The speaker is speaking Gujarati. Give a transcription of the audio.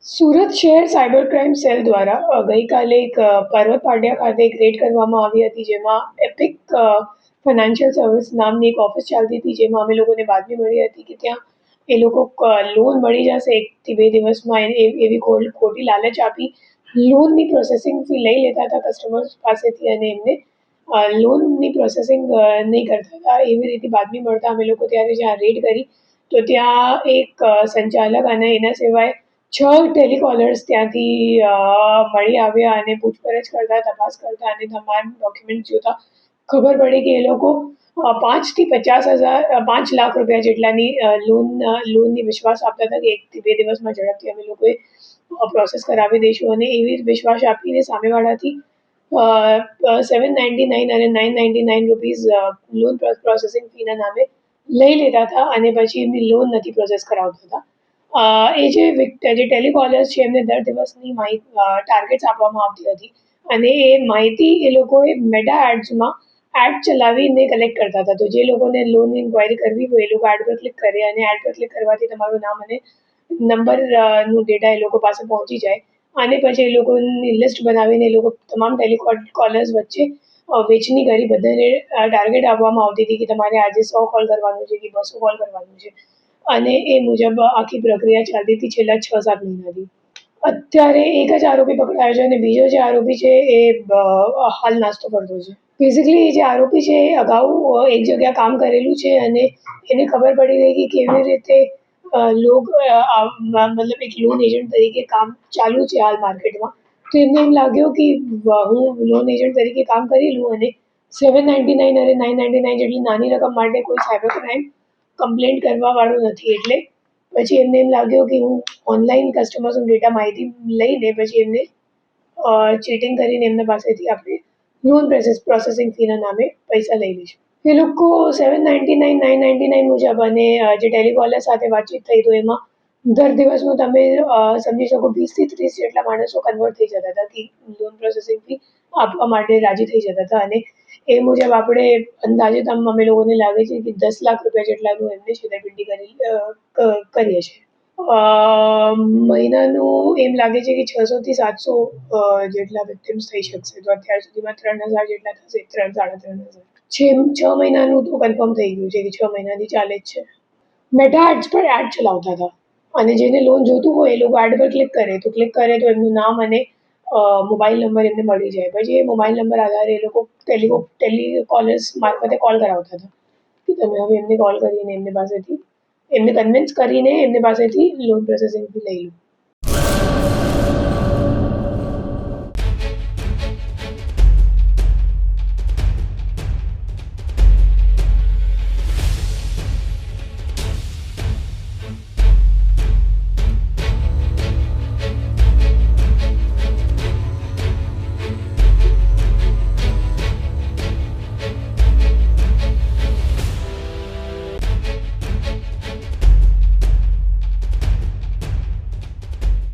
સુરત શહેર સાયબર ક્રાઇમ સેલ દ્વારા ગઈકાલે એક પર્વત પાટિયા ખાતે એક રેડ કરવામાં આવી હતી, જેમાં એપિક ફાઇનાન્શિયલ સર્વિસ નામની એક ઓફિસ ચાલતી હતી, જેમાં અમે લોકોને બાતમી મળી હતી કે ત્યાં એ લોકો લોન મળી જશે 1 થી 2 દિવસમાં એવી ખોટી લાલચ આપી લોનની પ્રોસેસિંગ ફી લઈ લેતા હતા કસ્ટમર્સ પાસેથી અને એમને લોનની પ્રોસેસિંગ નહીં કરતા હતા. એવી રીતે બાતમી મળતા અમે લોકો ત્યારે જ્યાં રેડ કરી તો ત્યાં એક સંચાલક અને એના સિવાય 6 ટેલિકોલર્સ ત્યાંથી મળી આવ્યા અને પૂછપરછ કરતા, તપાસ કરતા અને તમામ ડોક્યુમેન્ટ જોતા ખબર પડી કે એ લોકો 5 લાખ રૂપિયા જેટલાની લોનની વિશ્વાસ આપતા હતા કે 1 થી 2 દિવસમાં ઝડપથી અમે લોકોએ પ્રોસેસ કરાવી દઈશું અને એવી વિશ્વાસ આપીને સામેવાળાથી 799 અને 999 રૂપીઝ લોન પ્રોસેસિંગ ફીના નામે લઈ લેતા હતા અને પછી એમની લોન નથી પ્રોસેસ કરાવતા હતા. એ જે ટેલિકોલર્સ છે એમને દર દિવસની ટાર્ગેટ્સ આપવામાં આવતી હતી અને એ માહિતી એ લોકોએ મેટા એડ્સમાં એડ ચલાવીને કલેક્ટ કરતા હતા. તો જે લોકોને લોનની ઇન્ક્વાયરી કરવી હોય એ લોકો એડ પર ક્લિક કરે અને એડ પર ક્લિક કરવાથી તમારું નામ અને નંબરનું ડેટા એ લોકો પાસે પહોંચી જાય અને પછી એ લોકોની લિસ્ટ બનાવીને એ લોકો તમામ ટેલિકોલર્સ વચ્ચે વેચણી કરી બધાને ટાર્ગેટ આપવામાં આવતી હતી કે તમારે આજે 100 કોલ કરવાનું છે કે 200 કોલ કરવાનું છે અને એ મુજબ આખી પ્રક્રિયા ચાલતી હતી છેલ્લા 6-7 મહિનાથી. અત્યારે એક જ આરોપી પકડાયો છે અને બીજો જે આરોપી છે એ હાલ નાસ્તો કરતો છે. બેઝિકલી જે આરોપી છે એ અગાઉ એક જગ્યા કામ કરેલું છે અને એને ખબર પડી ગઈ કે કેવી રીતે મતલબ એક લોન એજન્ટ તરીકે કામ ચાલુ છે હાલ માર્કેટમાં. તો એમને એમ લાગ્યું કે હું લોન એજન્ટ તરીકે કામ કરી લઉં અને 799 અને 999 જેટલી નાની રકમ માટે કોઈ સાયબર ક્રાઇમ કમ્પ્લેન્ટ કરવાવાળું નથી. એટલે પછી એમને એમ લાગ્યું કે હું ઓનલાઈન કસ્ટમર્સનો ડેટા માહિતી લઈને પછી એમને ચીટિંગ કરીને એમના પાસેથી આપણે લોન પ્રોસેસિંગ ફીના નામે પૈસા લઈ લઈશું. એ લોકો 799 999 મુજબ અને જે ટેલિકોલર સાથે વાતચીત થઈ તો એમાં દર દિવસનું તમે સમજી શકો 20 થી 30 જેટલા માણસો કન્વર્ટ થઈ જતા હતા કે લોન પ્રોસેસિંગ ફી આપવા માટે રાજી થઈ જતા હતા અને એ મુજબ આપણે અંદાજે અમે લોકોને લાગે છે કે 10 લાખ રૂપિયા જેટલાનું એમને છેતરપિંડી કરીએ છીએ. મહિનાનું એમ લાગે છે કે 600 થી 700 જેટલા વિક્ટિમ્સ થઈ શકશે. તો અત્યાર સુધીમાં 3000 જેટલા થશે, 3,000-3,500. 6 મહિનાનું તો કન્ફર્મ થઈ ગયું છે કે 6 મહિનાથી ચાલે જ છે. મેટા એડ્સ પર એડ ચલાવતા હતા અને જેને લોન જોતું હોય એ લોકો એડ પર ક્લિક કરે તો એમનું નામ અને મોબાઈલ નંબર એમને મળી જાય. પછી એ મોબાઈલ નંબર આધારે એ લોકો ટેલિકોલર્સ મારફતે કોલ કરાવતા હતા કે તમે હવે એમને કોલ કરીને એમને કન્વિન્સ કરીને એમની પાસેથી લોન પ્રોસેસિંગથી લઈ લો.